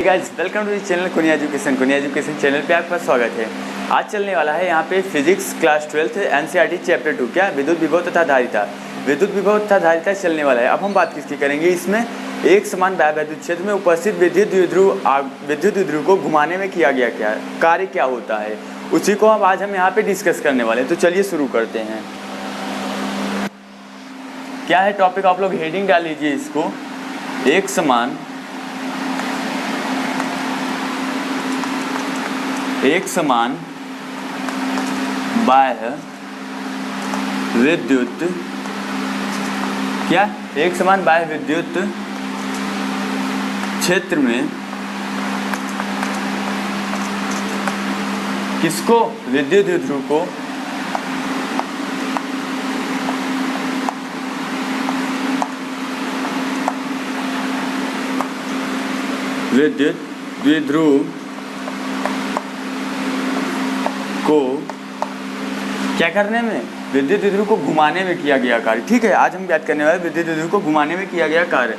Guys welcome to the channel कुनिया education channel पे आपका स्वागत है। आज चलने वाला है यहाँ पे फिजिक्स क्लास 12 एनसीईआरटी चैप्टर 2 क्या विद्युत विभव तथा धारिता चलने वाला है। अब हम बात किसकी करेंगे, इसमें एक समान विद्युत क्षेत्र में उपस्थित विद्युत द्विध्रुव को घुमाने में किया गया क्या कार्य क्या होता है, उसी को अब आज हम यहाँ पे डिस्कस करने वाले हैं। तो चलिए शुरू करते हैं। क्या है टॉपिक, आप लोग हेडिंग डाल लीजिए इसको, एक समान बाह्य विद्युत क्षेत्र में किसको, विद्युत द्विध्रुव को क्या करने में, विद्युत द्विध्रुव को घुमाने में किया गया कार्य। ठीक है, आज हम बात करने वाले विद्युत द्विध्रुव को घुमाने में किया गया कार्य।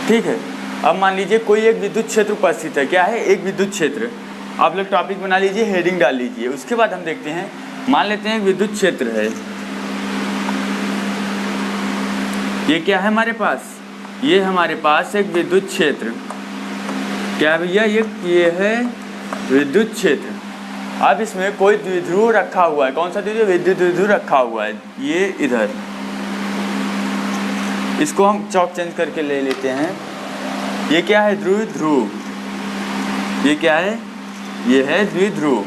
ठीक है, अब मान लीजिए कोई एक विद्युत क्षेत्र उपस्थित है। क्या है, एक विद्युत क्षेत्र। आप लोग टॉपिक बना लीजिए, हेडिंग डाल लीजिए। उसके बाद हम देखते हैं, मान लेते हैं विद्युत क्षेत्र है। ये क्या है हमारे पास, ये हमारे पास एक विद्युत क्षेत्र। क्या भैया, ये है विद्युत क्षेत्र। अब इसमें कोई द्विध्रुव रखा हुआ है। कौन सा द्विध्रुव, विद्युत द्विध्रुव रखा हुआ है। ये इधर, इसको हम चौक चेंज करके ले लेते हैं। ये क्या है, द्विध्रुव। ये क्या है, ये है द्विध्रुव।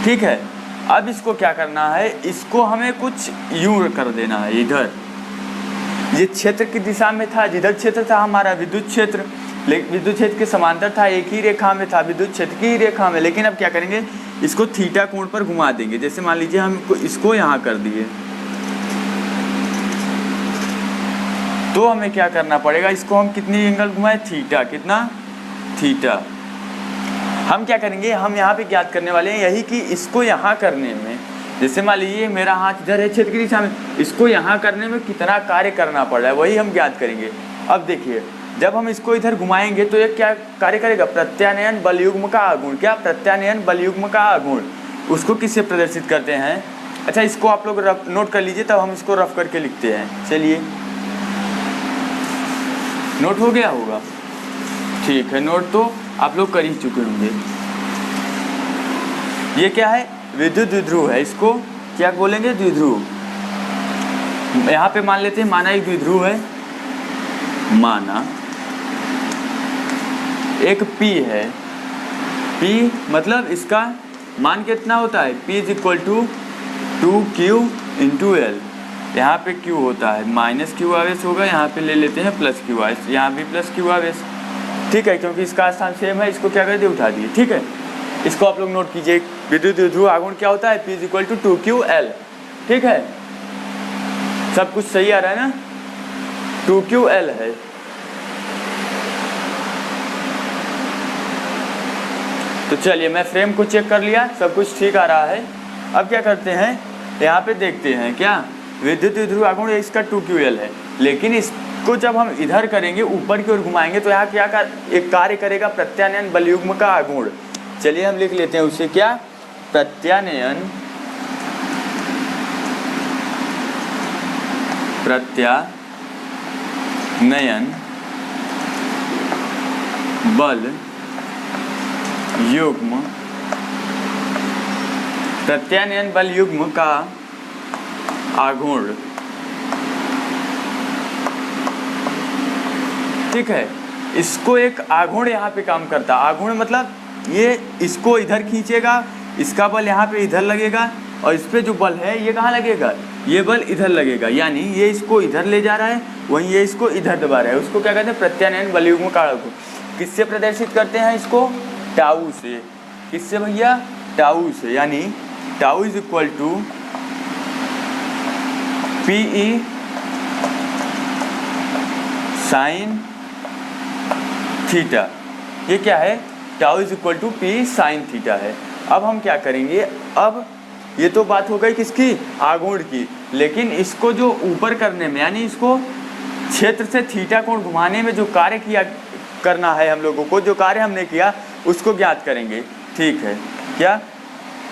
ठीक है, अब इसको क्या करना है, इसको हमें कुछ यूं कर देना है इधर। ये क्षेत्र की दिशा में था, जिधर क्षेत्र था हमारा विद्युत क्षेत्र, लेकिन विद्युत क्षेत्र के समांतर था, एक ही रेखा में था, विद्युत क्षेत्र की ही रेखा में। लेकिन अब क्या करेंगे, इसको थीटा कोण पर घुमा देंगे। जैसे मान लीजिए हम इसको यहाँ कर दिए, तो हमें क्या करना पड़ेगा, इसको हम कितनी एंगल घुमाएं, थीटा। कितना, थीटा। हम क्या करेंगे, हम यहाँ पे ज्ञात करने वाले हैं यही कि इसको यहाँ करने में, जैसे मान लीजिए मेरा हाथ इधर है क्षेत्र की दिशा में, इसको यहाँ करने में कितना कार्य करना पड़ रहा है, वही हम ज्ञात करेंगे। अब देखिए, जब हम इसको इधर घुमाएंगे तो ये क्या कार्य करेगा, प्रत्यानयन बलयुग्म का आघूर्ण। क्या, प्रत्यानयन बलयुग्म का आघूर्ण। उसको किससे प्रदर्शित करते हैं। अच्छा, इसको आप लोग नोट कर लीजिए, तब हम इसको रफ करके लिखते हैं। चलिए, नोट हो गया होगा। ठीक है, नोट तो आप लोग कर ही चुके होंगे। ये क्या है, विद्युत द्विध्रुव है। इसको क्या बोलेंगे, द्विध्रुव। यहाँ पे मान लेते हैं, माना एक द्विध्रुव है, माना एक P है। P मतलब इसका मान कितना होता है, P = 2Q/L। यहाँ पे Q होता है, -Q आवेश होगा, यहाँ पे ले लेते हैं +Q आवेश, यहाँ भी +Q आवेश। ठीक है, क्योंकि इसका स्थान सेम है, इसको क्या कर दिए, उठा दिए। ठीक है, इसको आप लोग नोट कीजिए। विद्युत द्विध्रुव आघूर्ण क्या होता है, P = 2Ql। ठीक है, सब कुछ सही आ रहा है ना, 2Ql है। तो चलिए, मैं फ्रेम को चेक कर लिया, सब कुछ ठीक आ रहा है। अब क्या करते हैं, यहाँ पे देखते हैं, क्या विद्युत द्विध्रुव आघूर्ण इसका 2Ql है, लेकिन इसको जब हम इधर करेंगे, ऊपर की ओर घुमाएंगे, तो यहाँ क्या एक कार्य करेगा, प्रत्यानयन बलयुग्म का आघूर्ण। चलिए हम लिख लेते हैं उसे, क्या, प्रत्यानयन बल युग्म, प्रत्यानयन बल युग्म का आघूर्ण। ठीक है, इसको एक आघूर्ण यहाँ पे काम करता। आघूर्ण मतलब ये इसको इधर खींचेगा, इसका बल यहाँ पे इधर लगेगा, और इस पे जो बल है ये कहाँ लगेगा, ये बल इधर लगेगा। यानी ये इसको इधर ले जा रहा है, वहीं ये इसको इधर दबा रहा है। उसको क्या कहते हैं, प्रत्यानयन बल युग्म का आघूर्ण। किससे प्रदर्शित करते हैं इसको, टाउ से। किससे भैया, टाउ से। यानी tau is equal to PE sine theta, ये क्या है, tau is equal to P sine theta है। अब हम क्या करेंगे, अब ये तो बात हो गई किसकी, आघूर्ण की, लेकिन इसको जो ऊपर करने में, यानी इसको क्षेत्र से थीटा कोण घुमाने में जो कार्य किया करना है हम लोगों को, जो कार्य हमने किया उसको ज्ञात करेंगे। ठीक है, क्या,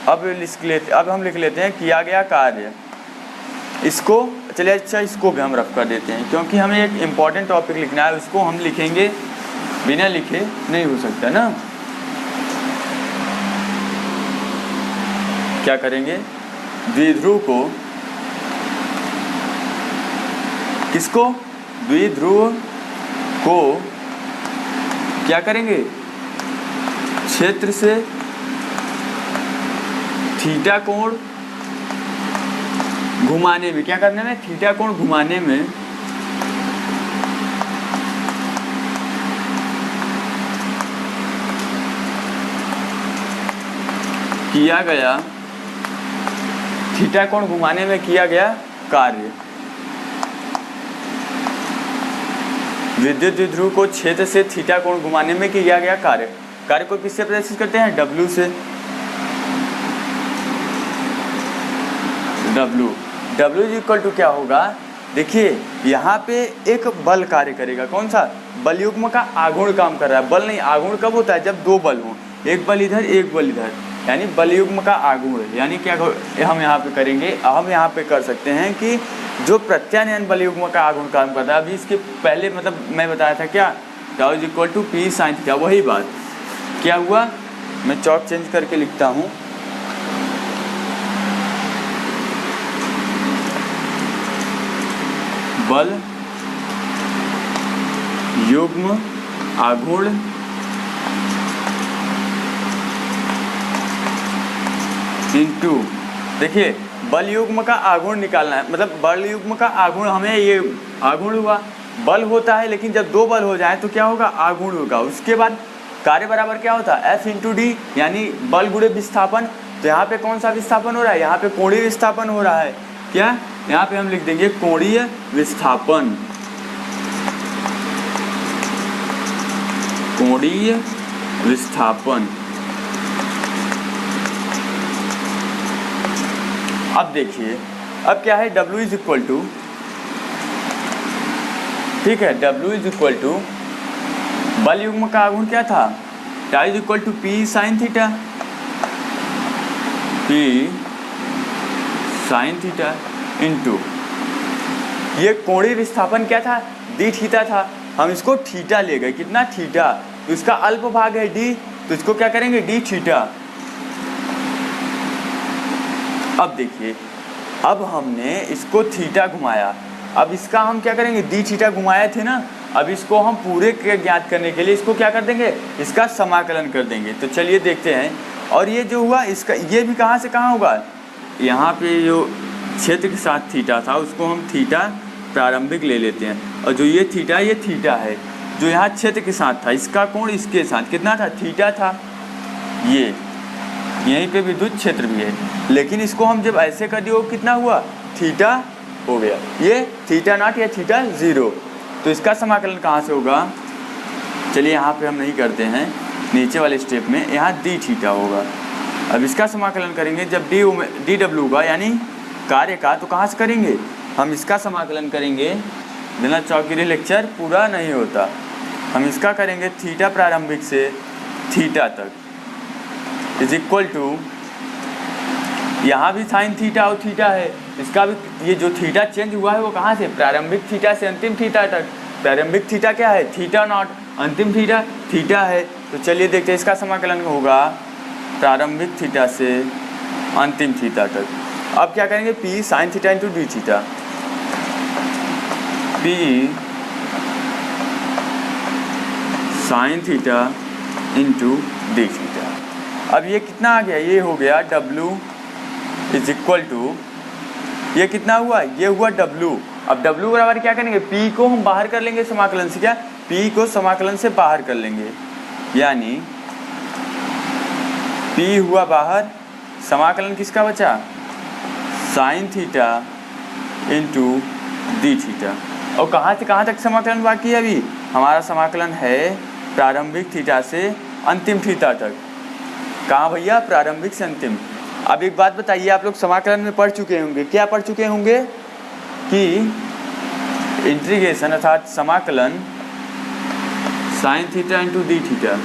अब हम लिख लेते हैं किया गया कार्य। इसको चलिए, अच्छा इसको भी हम रफ कर देते हैं, क्योंकि हमें एक इम्पॉर्टेंट टॉपिक लिखना है, उसको हम लिखेंगे, बिना लिखे नहीं हो सकता ना। क्या करेंगे, द्विध्रुव को, किसको, द्विध्रुव को क्या करेंगे, क्षेत्र से थीटा कोण घुमाने में, क्या करने में, थीटा कोण घुमाने में किया गया, थीटा कोण घुमाने में किया गया कार्य। विद्युत द्विध्रुव को क्षेत्र से थीटा कोण घुमाने में किया गया कार्य। कार्य को किससे प्रदर्शित करते हैं, W से। W इज इक्वल टू क्या होगा, देखिए यहाँ पे एक बल कार्य करेगा, कौन सा, बल युग्म का आघूर्ण काम कर रहा है। बल नहीं, आघूर्ण कब होता है, जब दो बल हों, एक बल इधर एक बल इधर, यानी बल युग्म का आघूर्ण। यानी क्या हम यहाँ पे करेंगे, हम यहाँ पे कर सकते हैं कि जो प्रत्यानयन बल युग्म का आघूर्ण काम करता है, अभी इसके पहले मतलब मैं बताया था क्या, tau is equal to P sine theta, वही बात क्या हुआ, मैं चौक चेंज करके लिखता हूँ, बल युग्म आघूर्ण इनटू, देखिए बल युग्म का आघूर्ण निकालना है, मतलब बल युग्म का आघूर्ण, हमें ये आघूर्ण हुआ, बल होता है, लेकिन जब दो बल हो जाए तो क्या होगा, आघूर्ण होगा। उसके बाद कार्य बराबर क्या होता है, F इंटू डी, यानी बल गुणे विस्थापन। तो यहाँ पे कौन सा विस्थापन हो रहा है, यहाँ पे कोणीय विस्थापन हो रहा है। क्या, यहाँ पे हम लिख देंगे कोणीय विस्थापन, कोणीय विस्थापन। अब देखिए, अब क्या है, W इज इक्वल टू, ठीक है, W इज इक्वल टू बल युग्म का आघूर्ण क्या था, tau is equal to P sine theta, P sine theta into, ये कोणीय विस्थापन क्या था, डी थीटा था, हम इसको थीटा ले गए, कितना, थीटा, तो इसका अल्प भाग है डी, तो इसको क्या करेंगे, डी थीटा। अब देखिए, अब हमने इसको थीटा घुमाया, अब इसका हम क्या करेंगे, डी थीटा घुमाए थे ना, अब इसको हम पूरे के ज्ञात करने के लिए इसको क्या कर देंगे, इसका समाकलन कर देंगे। तो चलिए देखते हैं, और ये जो हुआ इसका, ये भी कहाँ से कहाँ होगा, यहाँ पे जो क्षेत्र के साथ थीटा था उसको हम थीटा प्रारंभिक ले लेते हैं, और जो ये थीटा है, जो यहाँ क्षेत्र के साथ था, इसका कोण इसके साथ कितना था, थीटा था, ये यहीं पे विद्युत क्षेत्र भी है, लेकिन इसको हम जब ऐसे कर दिए, कितना हुआ, थीटा हो गया, ये थीटा नॉट या थीटा जीरो। तो इसका समाकलन कहाँ से होगा, चलिए यहाँ पे हम नहीं करते हैं, नीचे वाले स्टेप में यहाँ डी थीटा होगा। अब इसका समाकलन करेंगे जब डी डब्ल्यू होगा, यानी कार्य का, तो कहाँ से करेंगे, हम इसका समाकलन करेंगे, बिना चौकीरे लेक्चर पूरा नहीं होता, हम इसका करेंगे थीटा प्रारंभिक से थीटा तक इज इक्वल टू, यहाँ भी साइन थीटा और थीटा है, इसका भी, ये जो थीटा चेंज हुआ है वो कहाँ से, प्रारंभिक थीटा से अंतिम थीटा तक। प्रारंभिक थीटा क्या है, थीटा नॉट, अंतिम थीटा थीटा है। तो चलिए देखते हैं, इसका समाकलन होगा प्रारंभिक थीटा से अंतिम थीटा तक। अब क्या करेंगे, P sine theta into D theta, P sine theta into D theta. अब ये कितना आ गया, ये हो गया W इज इक्वल टू, ये कितना हुआ, ये हुआ W। अब W बराबर क्या करेंगे, P को हम बाहर कर लेंगे समाकलन से, क्या, P को समाकलन से बाहर कर लेंगे, यानी P हुआ बाहर, समाकलन किसका बचा, sign theta into D theta. और कहाँ से कहाँ तक समाकलन बाकी है? अभी हमारा समाकलन है प्रारंभिक थीटा से अंतिम थीटा तक। कहाँ भैया? प्रारंभिक से अंतिम। अब एक बात बताइए, आप लोग समाकलन में पढ़ चुके होंगे, क्या पढ़ चुके होंगे कि इंटीग्रेशन अर्थात समाकलन sign theta into D theta,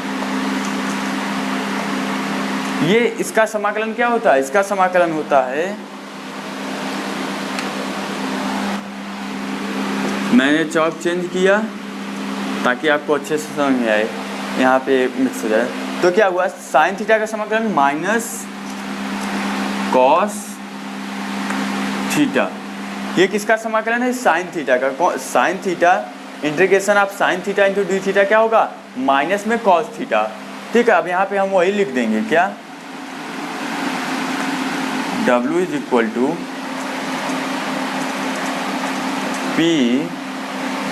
ये इसका समाकलन क्या होता है? इसका समाकलन होता है, मैंने चौक चेंज किया ताकि आपको अच्छे से समझ में आए, यहाँ पे मिक्स हो जाए। तो क्या हुआ? साइन थीटा का समाकलन माइनस कॉस थीटा, ये किसका समाकलन है? साइन थीटा का। Sine theta integration of sine theta into D theta क्या होगा? माइनस में कॉस थीटा। ठीक है, अब यहाँ पे हम वही लिख देंगे, क्या? W is equal to P,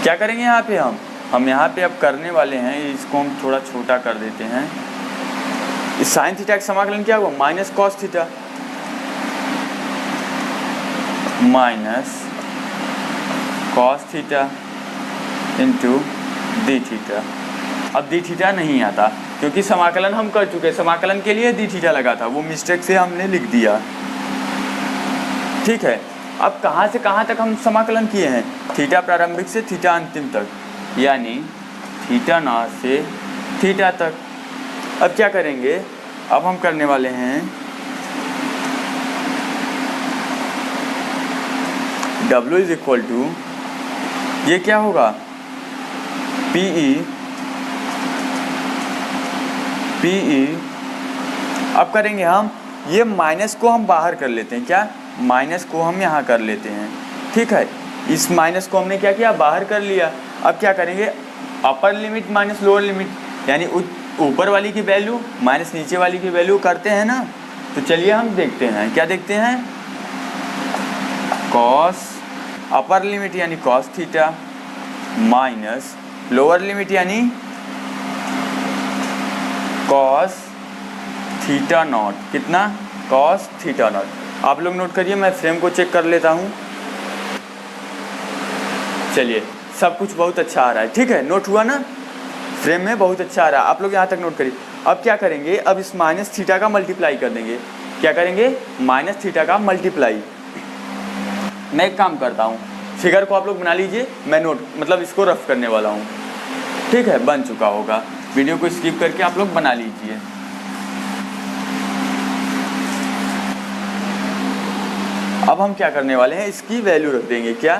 क्या करेंगे यहाँ पे हम यहाँ पे अब करने वाले हैं, इसको हम थोड़ा छोटा कर देते हैं। इस साइन थीटा का समाकलन क्या हुआ? Minus cos theta minus cos theta into D theta. अब डी थीटा नहीं आता क्योंकि समाकलन हम कर चुके, समाकलन के लिए डी थीटा लगा था, वो मिस्टेक से हमने लिख दिया। ठीक है, अब कहाँ से कहाँ तक हम समाकलन किए हैं? थीटा प्रारंभिक से थीटा अंतिम तक, यानी थीटा नॉट से थीटा तक। अब क्या करेंगे? अब हम करने वाले हैं W इज इक्वल टू, ये क्या होगा? PE अब करेंगे हम, ये माइनस को हम बाहर कर लेते हैं, क्या? माइनस को हम यहाँ कर लेते हैं। ठीक है, इस माइनस को हमने क्या किया? बाहर कर लिया। अब क्या करेंगे? Upper limit minus lower limit, यानी ऊपर वाली की वैल्यू माइनस नीचे वाली की वैल्यू करते हैं ना। तो चलिए हम देखते हैं, क्या देखते हैं? कॉस अपर लिमिट यानी cos theta minus lower limit यानी कॉस थीटा नॉट। कितना? Cos theta naught. आप लोग नोट करिए, मैं फ्रेम को चेक कर लेता हूँ। चलिए, सब कुछ बहुत अच्छा आ रहा है। ठीक है, नोट हुआ ना? फ्रेम में बहुत अच्छा आ रहा है, आप लोग यहाँ तक नोट करिए। अब क्या करेंगे? अब इस माइनस थीटा का मल्टीप्लाई कर देंगे। क्या करेंगे? माइनस थीटा का मल्टीप्लाई। मैं एक काम करता हूँ, फिगर को आप लोग बना लीजिए, मैं नोट मतलब इसको रफ करने वाला हूँ। ठीक है, बन चुका होगा, वीडियो को स्किप करके आप लोग बना लीजिए। अब हम क्या करने वाले हैं? इसकी वैल्यू रख देंगे, क्या?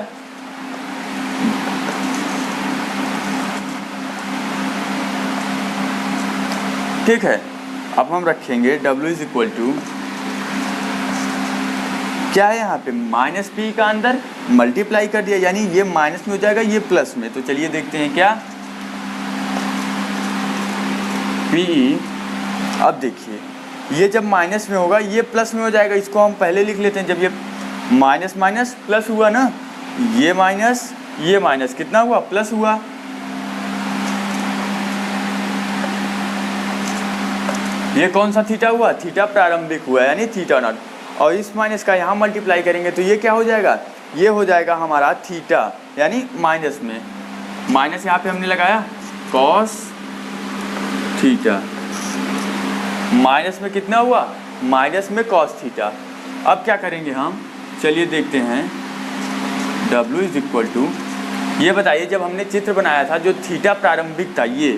ठीक है, अब हम रखेंगे W इज इक्वल टू, क्या है यहाँ पे? माइनस पी का अंदर मल्टीप्लाई कर दिया, यानी ये माइनस में हो जाएगा, ये प्लस में। तो चलिए देखते हैं क्या पी। अब देखिए, ये जब माइनस में होगा ये प्लस में हो जाएगा, इसको हम पहले लिख लेते हैं। जब ये माइनस माइनस प्लस हुआ ना, ये माइनस कितना हुआ? प्लस हुआ। ये कौन सा थीटा हुआ? थीटा प्रारंभिक हुआ, यानी थीटा नॉट। और इस माइनस का यहाँ मल्टीप्लाई करेंगे तो ये क्या हो जाएगा? ये हो जाएगा हमारा थीटा, यानी माइनस में। माइनस यहाँ पे हमने लगाया कॉस थीटा, माइनस में कितना हुआ? माइनस में कॉस थीटा। अब क्या करेंगे हम? चलिए देखते हैं। W इज इक्वल टू, ये बताइए, जब हमने चित्र बनाया था जो थीटा प्रारंभिक था, ये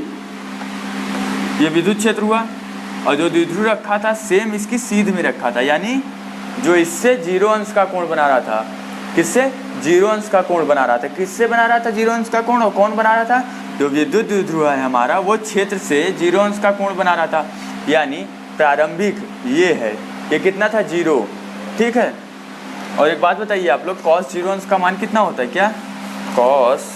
विद्युत क्षेत्र हुआ, और जो द्विध्रुव रखा था सेम इसकी सीध में रखा था, यानी जो इससे 0 अंश का कोण बना रहा था। किससे? 0 अंश का कोण बना रहा था। किससे बना रहा था 0 अंश का कोण? और कौन बना रहा था? जो विद्युत द्विध्रुव है हमारा, वो क्षेत्र से 0 अंश का कोण बना रहा था, यानी प्रारंभिक ये है। ये कितना था? 0। ठीक है, और एक बात बताइए आप लोग, कॉस 0 अंश का मान कितना होता है? क्या कॉस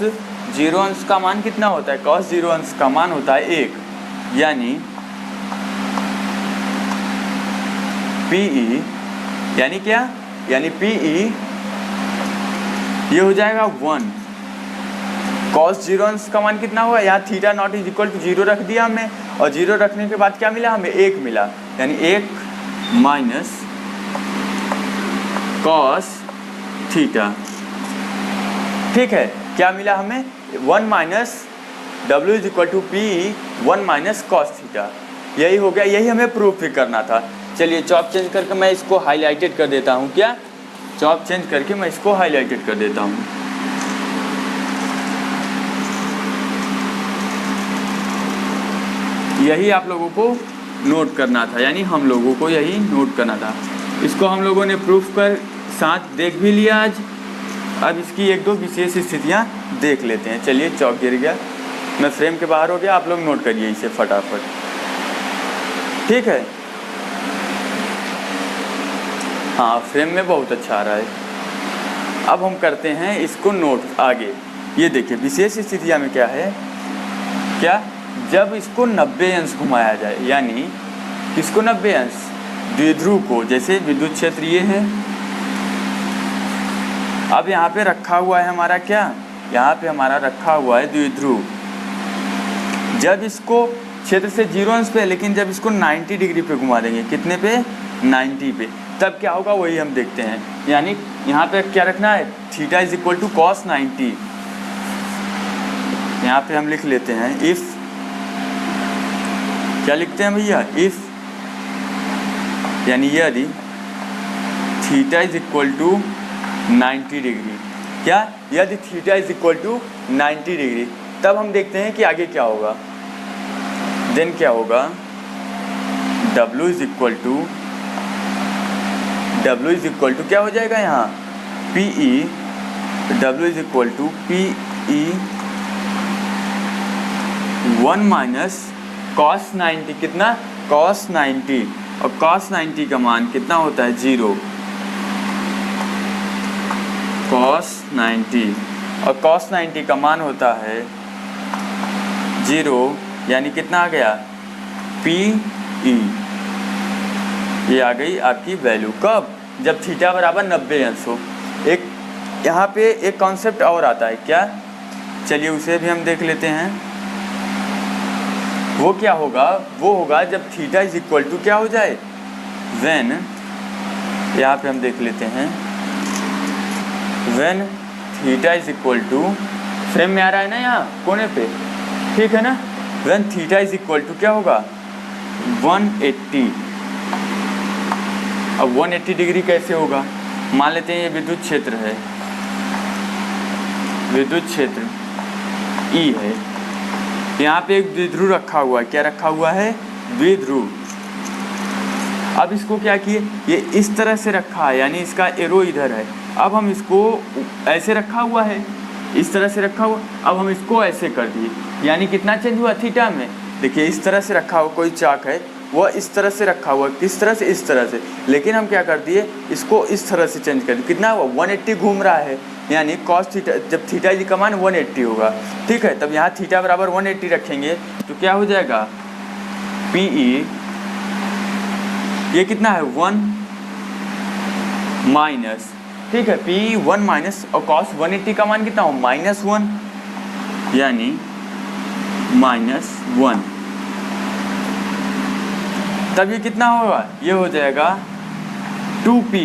0 अंश का मान कितना होता है? कॉस 0 अंश का मान होता है 1, यानी PE, यानी क्या? यानी PE ये हो जाएगा 1। कॉस 0 अंश का मान कितना हुआ? यहाँ theta nought is equal to 0 रख दिया हमने, और 0 रखने के बाद क्या मिला हमें? 1 मिला, यानी 1 माइनस कॉस थीटा। ठीक है, क्या मिला हमें, 1 minus W is equal to P 1 minus cos theta. यही हो गया, यही हमें प्रूफ भी करना था। चलिए चॉप चेंज करके मैं इसको हाईलाइटेड कर देता हूँ। क्या, चॉप चेंज करके मैं इसको हाईलाइटेड कर देता हूँ। यही आप लोगों को नोट करना था, यानी हम लोगों को यही नोट करना था। इसको हम लोगों ने प्रूफ कर साथ देख भी लिया आज। अब इसकी एक दो विशेष स्थितियाँ देख लेते हैं। चलिए चौक गिर गया, मैं फ्रेम के बाहर हो गया, आप लोग नोट करिए इसे फटाफट, ठीक है। हाँ, फ्रेम में बहुत अच्छा आ रहा है। अब हम करते हैं इसको नोट आगे। ये देखिए विशेष स्थितियाँ में क्या है, क्या, जब इसको 90 अंश घुमाया जाए, यानी किसको 90 अंश, द्विध्रुव को। जैसे विद्युत क्षेत्र ये है, अब यहाँ पे रखा हुआ है हमारा क्या, यहाँ पे हमारा रखा हुआ है द्विध्रुव। जब इसको क्षेत्र से 0 अंश पे, लेकिन जब इसको 90 डिग्री पे घुमा देंगे, कितने पे, 90 पे, तब क्या होगा वही हम देखते हैं। यानी यहाँ पे क्या रखना है, theta is equal to cos 90। यहाँ पे हम लिख लेते हैं इफ़, क्या लिखते हैं भैया, इफ़, यानी यदि theta is equal to 90 degree, क्या, यदि theta is equal to 90 degree, तब हम देखते हैं कि आगे क्या होगा। देन क्या होगा, W इज इक्वल टू क्या हो जाएगा यहाँ, PE, W is equal to PE 1 minus cos 90, कितना, कॉस 90, और कॉस 90 का मान कितना होता है, 0, कॉस 90, और कॉस 90 का मान होता है 0, यानी कितना आ गया, PE। ये आ गई आपकी वैल्यू। कब, जब थीटा बराबर 90 अंश हो। एक यहाँ पे एक कॉन्सेप्ट और आता है, क्या, चलिए उसे भी हम देख लेते हैं। वो क्या होगा, वो होगा जब थीटा इज इक्वल टू क्या हो जाए, व्हेन, यहाँ पे हम देख लेते हैं, when theta is equal to, frame में आ रहा है ना यहाँ कोने पे, ठीक है ना, when theta is equal to क्या होगा, 180। अब 180 डिग्री कैसे होगा, मान लेते हैं ये विद्युत क्षेत्र है, विद्युत क्षेत्र E है, यहाँ पे एक द्विध्रुव रखा हुआ है, क्या रखा हुआ है, द्विध्रुव। अब इसको क्या किए, ये इस तरह से रखा है, यानी इसका एरो इधर है। अब हम इसको ऐसे रखा हुआ है, इस तरह से रखा हुआ, अब हम इसको ऐसे कर दिए, यानी कितना चेंज हुआ थीटा में। देखिए इस तरह से रखा हुआ कोई चाक है, वह इस तरह से रखा हुआ, किस तरह से, इस तरह से, लेकिन हम क्या कर दिए, इसको इस तरह से चेंज कर दिए। कितना हुआ, 180 घूम रहा है, यानी कॉस थीटा, जब थीटा जी का मान 180 होगा, ठीक है, तब यहाँ थीटा बराबर 180 रखेंगे तो क्या हो जाएगा, PE, ये कितना है, 1 माइनस, ठीक है, PE 1 माइनस, और कॉस 180 का मान कितना हो, -1, यानी -1। तब ये कितना होगा, ये हो जाएगा 2P।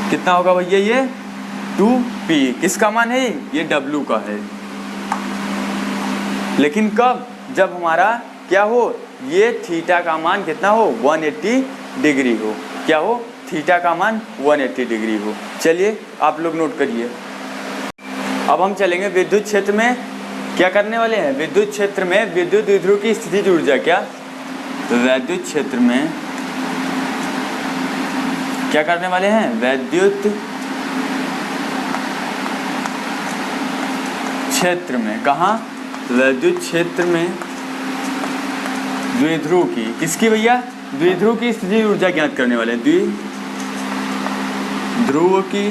कितना होगा भैया, ये 2P किसका मान है, ये W का है। लेकिन कब, जब हमारा क्या हो, ये थीटा का मान कितना हो, 180 डिग्री हो, क्या हो, थीटा का मान 180 डिग्री हो। चलिए आप लोग नोट करिए। अब हम चलेंगे विद्युत क्षेत्र में, क्या करने वाले हैं, विद्युत क्षेत्र में विद्युत द्विध्रुव की स्थितिज ऊर्जा, क्या, विद्युत क्षेत्र में क्या करने वाले हैं, विद्युत क्षेत्र में, कहाँ, विद्युत क्षेत्र में द्विध्रुव की, किसकी भैया, द्विध्रुव की स्थितिज ऊर्जा ज्ञात करने वाले, द्विध्रुव की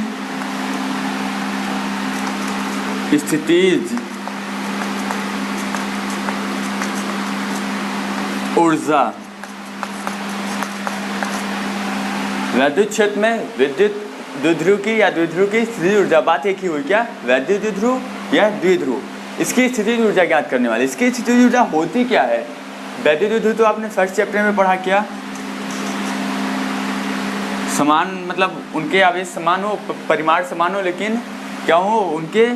स्थितिज ऊर्जा। विद्युत क्षेत्र में विद्युत द्विध्रुव की या द्विध्रुव की स्थितिज ऊर्जा, बात एक ही हुई, क्या, वैद्युत द्विध्रुव या द्विध्रुव, इसकी स्थितिज ऊर्जा ज्ञात करने वाले। इसकी स्थितिज ऊर्जा होती क्या है, वैद्युत द्विध्रुव तो आपने फर्स्ट चैप्टर में पढ़ा, क्या, समान, मतलब उनके आवेश समान हो, परिमाण समान हो, लेकिन क्या हो, उनके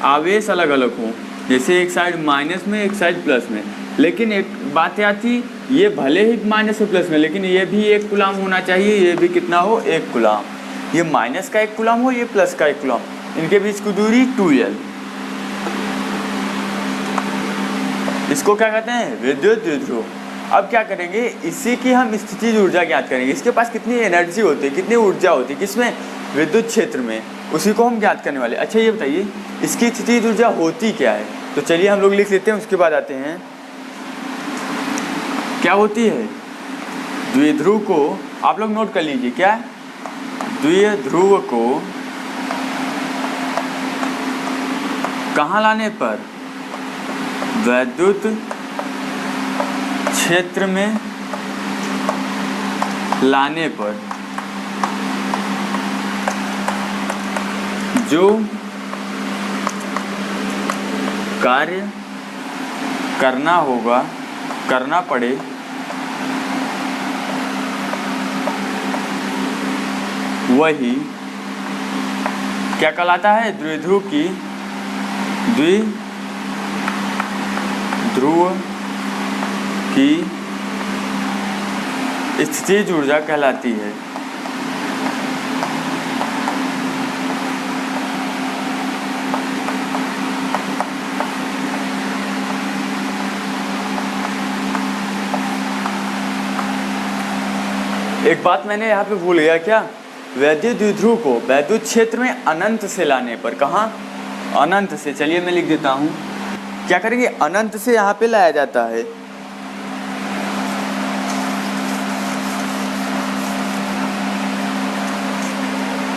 आवेश अलग अलग हो, जैसे एक साइड माइनस में एक साइड प्लस में, लेकिन एक बात क्या थी, ये भले ही माइनस और प्लस में, लेकिन ये भी 1 कूलम होना चाहिए, ये भी कितना हो 1 कूलम, ये माइनस का 1 कूलम हो, ये प्लस का 1 कूलम, इनके बीच की दूरी 2L। इसको क्या कहते हैं, विद्युत द्विध्रुव। अब क्या करेंगे, इसी की हम स्थितिज ऊर्जा ज्ञात करेंगे, इसके पास कितनी एनर्जी होती है, कितनी ऊर्जा होती है, किसमें, विद्युत क्षेत्र में, उसी को हम ज्ञात करने वाले। अच्छा ये बताइए इसकी स्थितिज ऊर्जा होती क्या है, तो चलिए हम लोग लिख लेते हैं, उसके बाद आते हैं क्या होती है। द्विध्रुव को आप लोग नोट कर लीजिए, क्या, द्विध्रुव को कहाँ लाने पर, वैद्युत क्षेत्र में लाने पर जो कार्य करना पड़े वही क्या कहलाता है, द्विध्रुव की स्थितिज ऊर्जा कहलाती है। एक बात मैंने यहाँ पे भूल गया, क्या, वैद्युत द्विध्रुव को वैद्युत क्षेत्र में अनंत से लाने पर, कहाँ, अनंत से, चलिए मैं लिख देता हूँ, क्या करेंगे, अनंत से यहाँ पे लाया जाता है।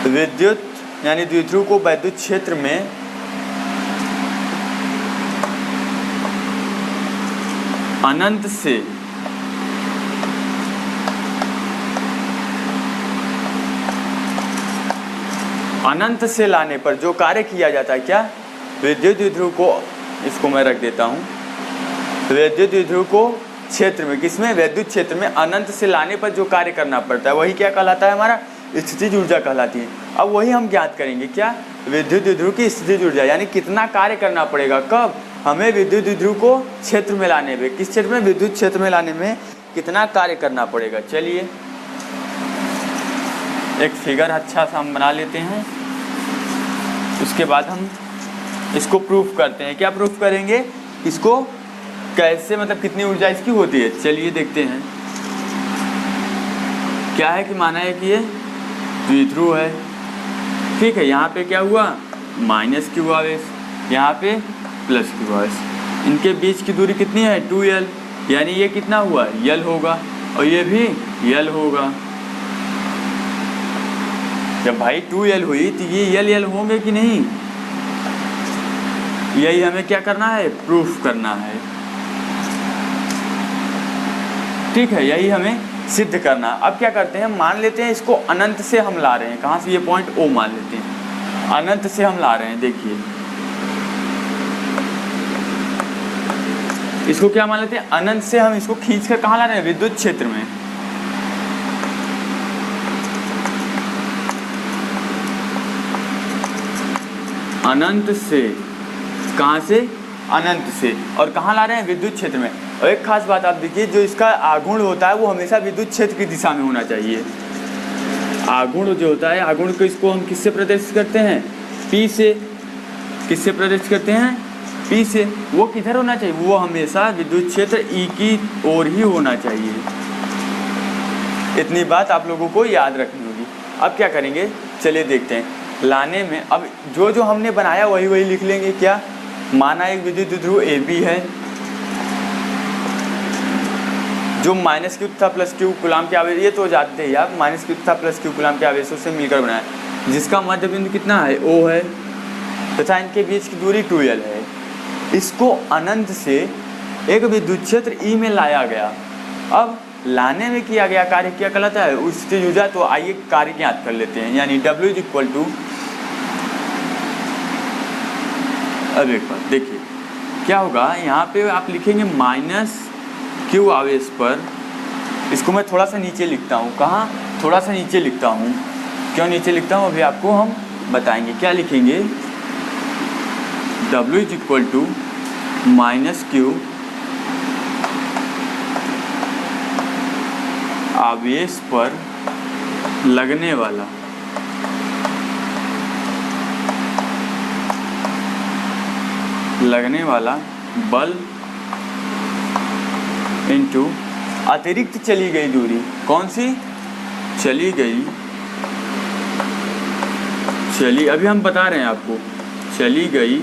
विद्युत यानी द्विध्रुव को वैद्युत क्षेत्र में अनंत से लाने पर जो कार्य किया जाता है, क्या, विद्युत द्विध्रुव को, इसको मैं रख देता हूँ, विद्युत द्विध्रुव को क्षेत्र में, किसमें, वैद्युत क्षेत्र में अनंत से लाने पर जो कार्य करना पड़ता है वही क्या कहलाता है, हमारा स्थितिज ऊर्जा कहलाती है। अब वही हम ज्ञात करेंगे, क्या, विद्युत द्विध्रुव की स्थितिज ऊर्जा, यानी कितना कार्य करना पड़ेगा, कब, हमें विद्युत द्विध्रुव को क्षेत्र में लाने में, किस क्षेत्र में, विद्युत क्षेत्र में लाने में कितना कार्य करना पड़ेगा। चलिए एक फिगर अच्छा सा हम बना लेते हैं, उसके बाद हम इसको प्रूफ करते हैं। क्या प्रूफ करेंगे, इसको कैसे, मतलब कितनी ऊर्जा इसकी होती है। चलिए देखते हैं, क्या है कि माना है कि ये द्विध्रुव है, ठीक है, यहाँ पे क्या हुआ, माइनस क्यू आवेश, यहाँ पे प्लस क्यू आवेश, इनके बीच की दूरी कितनी है, 2L, यानी ये कितना हुआ, L होगा, और ये भी L होगा। जब भाई 2L हुई तो ये L होंगे कि नहीं, यही हमें क्या करना है, प्रूफ करना है, ठीक है, यही हमें सिद्ध करना। अब क्या करते हैं, मान लेते हैं इसको अनंत से हम ला रहे हैं, कहाँ से, ये पॉइंट O मान लेते हैं, अनंत से हम ला रहे हैं, देखिए इसको क्या मान लेते हैं, अनंत से हम इसको खींच कर कहाँ ला रहे हैं, विद्युत क्षेत्र में। अनंत से, कहाँ से, अनंत से, और कहाँ ला रहे हैं, विद्युत क्षेत्र में। और एक खास बात आप देखिए, जो इसका आघूर्ण होता है वो हमेशा विद्युत क्षेत्र की दिशा में होना चाहिए। आघूर्ण जो होता है, आघूर्ण को इसको हम किससे प्रदर्शित करते हैं, P से, किससे प्रदर्शित करते हैं, P से। वो किधर होना चाहिए, वो हमेशा विद्युत क्षेत्र E की ओर ही होना चाहिए। इतनी बात आप लोगों को याद रखनी होगी। अब क्या करेंगे, चलिए देखते हैं, लाने में अब जो हमने बनाया वही लिख लेंगे। क्या, माना एक विद्युत द्विध्रुव AB है, जो माइनस क्यू तथा प्लस क्यू कूलम के आवेश, ये तो जानते ही आप, माइनस क्यू तथा प्लस क्यू कूलम के आवेशों से मिलकर बनाया, जिसका मध्य बिंदु कितना है, O है, तथा इनके बीच की दूरी 2L है। इसको अनंत से एक विद्युत क्षेत्र E में लाया गया। अब लाने में किया गया कार्य क्या कहलाता है, उस स्थितिज ऊर्जा। तो आइए कार्य ज्ञात कर लेते हैं, यानी W इज इक्वल टू, अब एक बात देखिए क्या होगा, यहाँ पे आप लिखेंगे माइनस क्यू आवेश पर, इसको मैं थोड़ा सा नीचे लिखता हूँ, कहाँ, थोड़ा सा नीचे लिखता हूँ, क्यों नीचे लिखता हूँ अभी आपको हम बताएंगे। क्या लिखेंगे, W is equal to minus Q आवेश पर लगने वाला बल इनटू अतिरिक्त चली गई दूरी। कौन सी चली गई? अभी हम बता रहे हैं आपको, चली गई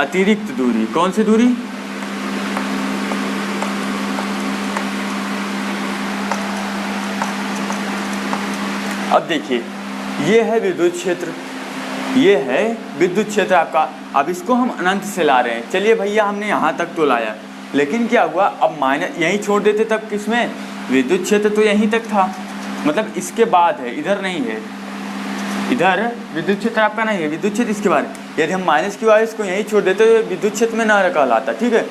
अतिरिक्त दूरी। कौन सी दूरी? अब देखिए, ये है विद्युत क्षेत्र, ये है विद्युत क्षेत्र आपका। अब इसको हम अनंत से ला रहे हैं। चलिए भैया, हमने यहाँ तक तो लाया, लेकिन क्या हुआ, अब माइनस यहीं छोड़ देते तब किसमें? विद्युत क्षेत्र तो यहीं तक था, मतलब इसके बाद है, इधर नहीं है। इधर विद्युत क्षेत्र आपका नहीं है, विद्युत क्षेत्र इसके बाद। यदि हम माइनस क्यू आर इसको यहीं छोड़ देते तो विद्युत क्षेत्र में ना कहलाता, ठीक है।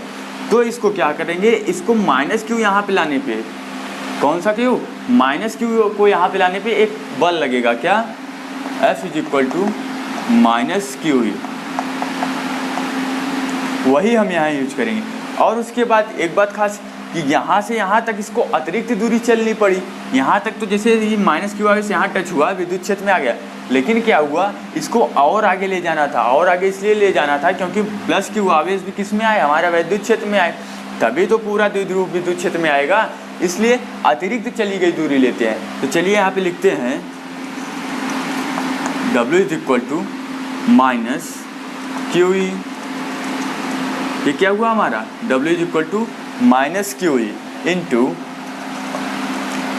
तो इसको क्या करेंगे, इसको माइनस क्यू यहाँ पे लाने पे, कौन सा क्यू? माइनस क्यू को यहाँ पे लाने पे एक बल लगेगा, क्या? F is equal to minus Q, वही हम यहाँ यूज करेंगे। और उसके बाद एक बात खास कि यहाँ से यहाँ तक इसको अतिरिक्त दूरी चलनी पड़ी। यहाँ तक तो जैसे ये माइनस क्यू आवेश यहाँ टच हुआ, विद्युत क्षेत्र में आ गया, लेकिन क्या हुआ, इसको और आगे ले जाना था। और आगे इसलिए ले जाना था क्योंकि प्लस क्यू आवेश भी किस में आए? हमारा विद्युत क्षेत्र में आए, तभी तो पूरा द्विध्रुव विद्युत क्षेत्र में आएगा। इसलिए अतिरिक्त चली गई दूरी लेते हैं। तो चलिए यहाँ पे लिखते हैं W is equal to minus Q E. ये क्या हुआ हमारा? W is equal to minus Q E into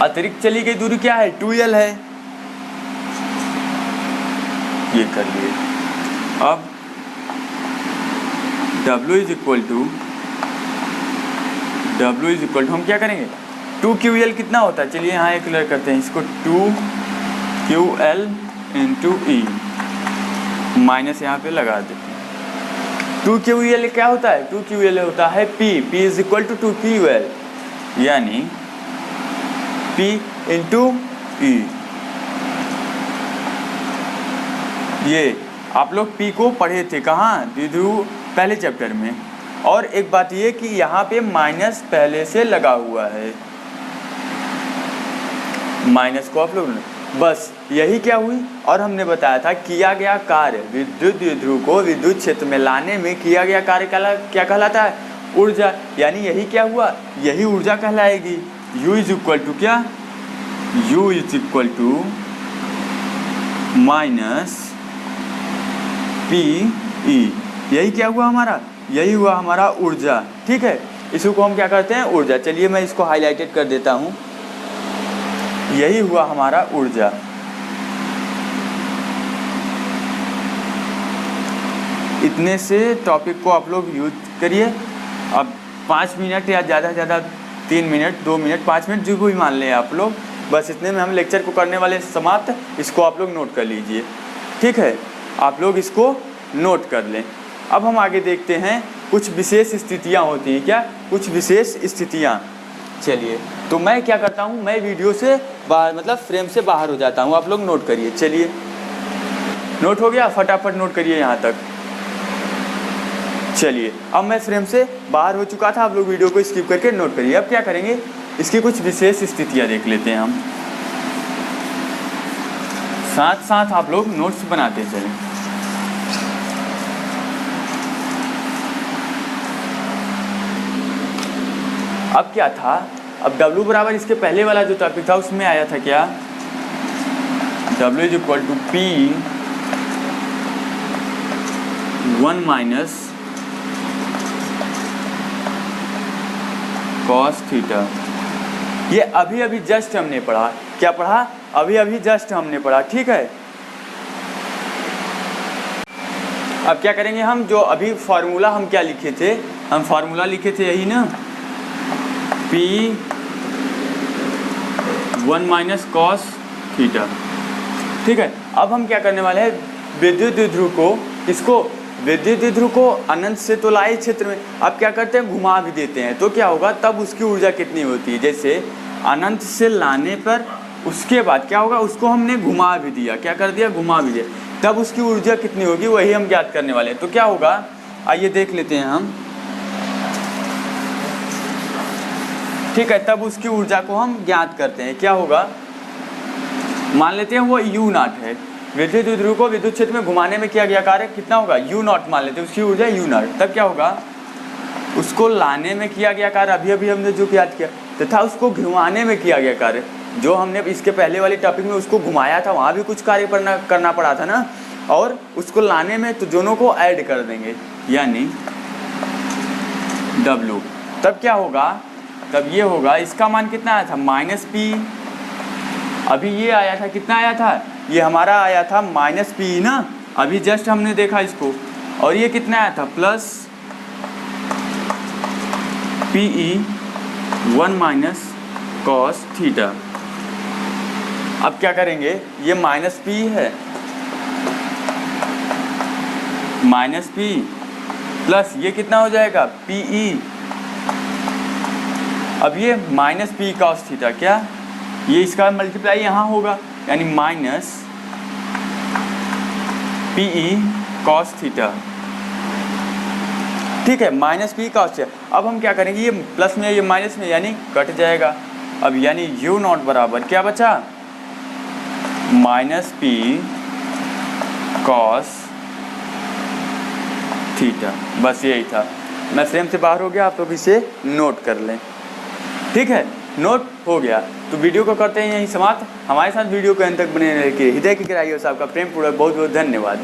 अतिरिक्त चली गई दूरी क्या है? 2L है, ये कर लिए। अब W इज इक्वल टू हम क्या करेंगे? 2QL कितना होता है? चलिए यहाँ एक क्लियर करते हैं इसको, 2QL इंटू ई, माइनस यहाँ पे लगा देते हैं। 2QL क्या होता है? 2QL होता है P is equal to 2QL, यानी P इंटू ई। ये आप लोग P को पढ़े थे कहाँ? द्विध्रुव पहले चैप्टर में। और एक बात ये कि यहाँ पे माइनस पहले से लगा हुआ है, माइनस को आप लोग बस यही क्या हुई। और हमने बताया था किया गया कार्य, विद्युत द्विध्रुव को विद्युत क्षेत्र में लाने में किया गया कार्य क्या कहलाता है? ऊर्जा। यानी यही क्या हुआ, यही ऊर्जा कहलाएगी। U इज इक्वल टू क्या? U is equal to minus P E. यही क्या हुआ हमारा? यही हुआ हमारा ऊर्जा, ठीक है। इसको हम क्या करते हैं? ऊर्जा। चलिए मैं इसको हाईलाइटेड कर देता हूँ, यही हुआ हमारा ऊर्जा। इतने से टॉपिक को आप लोग यूज करिए। अब 5 मिनट या ज़्यादा से ज़्यादा 3 मिनट, 2 मिनट, 5 मिनट जो भी मान लें आप लोग, बस इतने में हम लेक्चर को करने वाले समाप्त। इसको आप लोग नोट कर लीजिए, ठीक है। आप लोग इसको नोट कर लें। अब हम आगे देखते हैं, कुछ विशेष स्थितियाँ होती हैं। क्या? कुछ विशेष स्थितियाँ। चलिए, तो मैं क्या करता हूँ, मैं वीडियो से बाहर, मतलब फ्रेम से बाहर हो जाता हूँ। आप लोग नोट करिए। चलिए, नोट हो गया? फटाफट नोट करिए यहाँ तक। चलिए, अब मैं फ्रेम से बाहर हो चुका था, आप लोग वीडियो को स्किप करके नोट करिए। अब क्या करेंगे, इसकी कुछ विशेष स्थितियाँ देख लेते हैं हम, साथ साथ आप लोग नोट्स बनाते चलें। अब क्या था, अब W बराबर इसके पहले वाला जो टॉपिक था उसमें आया था क्या? W is equal to P 1 minus cos theta. ये अभी अभी जस्ट हमने पढ़ा। क्या पढ़ा? अभी अभी जस्ट हमने पढ़ा, ठीक है। अब क्या करेंगे हम, जो अभी फार्मूला हम क्या लिखे थे, हम फार्मूला लिखे थे यही ना, P 1 माइनस कॉस थीटा, ठीक है। अब हम क्या करने वाले हैं, विद्युत द्विध्रुव को, इसको विद्युत द्विध्रुव को अनंत से तो लाए क्षेत्र में, अब क्या करते हैं, घुमा भी देते हैं। तो क्या होगा, तब उसकी ऊर्जा कितनी होती है, जैसे अनंत से लाने पर उसके बाद क्या होगा, उसको हमने घुमा भी दिया, क्या कर दिया, घुमा भी दिया। तब उसकी ऊर्जा कितनी होगी वही हम ज्ञात करने वाले हैं। तो क्या होगा, आइए देख लेते हैं हम। ठीक है, तब उसकी ऊर्जा को हम ज्ञात करते हैं। क्या होगा, मान लेते हैं वो U0 है, विद्युत द्विध्रुव को विद्युत क्षेत्र में घुमाने में किया गया कार्य कितना होगा, U0 मान लेते हैं, उसकी ऊर्जा U0। तब क्या होगा, उसको लाने में किया गया कार्य अभी अभी हमने जो ज्ञात किया, तथा उसको घुमाने में किया गया कार्य, जो हमने इसके पहले वाले टॉपिक में उसको घुमाया था वहाँ भी कुछ कार्य करना पड़ा था ना, और उसको लाने में तो दोनों को ऐड कर देंगे यानी W। तब क्या होगा, तब ये होगा, इसका मान कितना आया था -P, अभी ये आया था, कितना आया था, ये हमारा आया था -P ना, अभी जस्ट हमने देखा इसको, और ये कितना आया था +PE 1 - cos थीटा। अब क्या करेंगे, ये -P है, -P प्लस ये कितना हो जाएगा PE, अब ये -P cos थीटा, क्या ये इसका मल्टीप्लाई यहाँ होगा यानी -PE cos थीटा। ठीक है, -P cos थीटा। अब हम क्या करेंगे, ये प्लस में ये माइनस में यानी कट जाएगा। अब यानी U0 बराबर क्या बचा, -P cos थीटा। बस यही था, मैं फ्रेम से बाहर हो गया, आप लोग इसे नोट कर लें। ठीक है, नोट हो गया तो वीडियो को करते हैं यहीं समाप्त। हमारे साथ वीडियो को अंत तक बने रहने के हृदय की गहराइयों से आपका प्रेम पूर्वक बहुत बहुत धन्यवाद।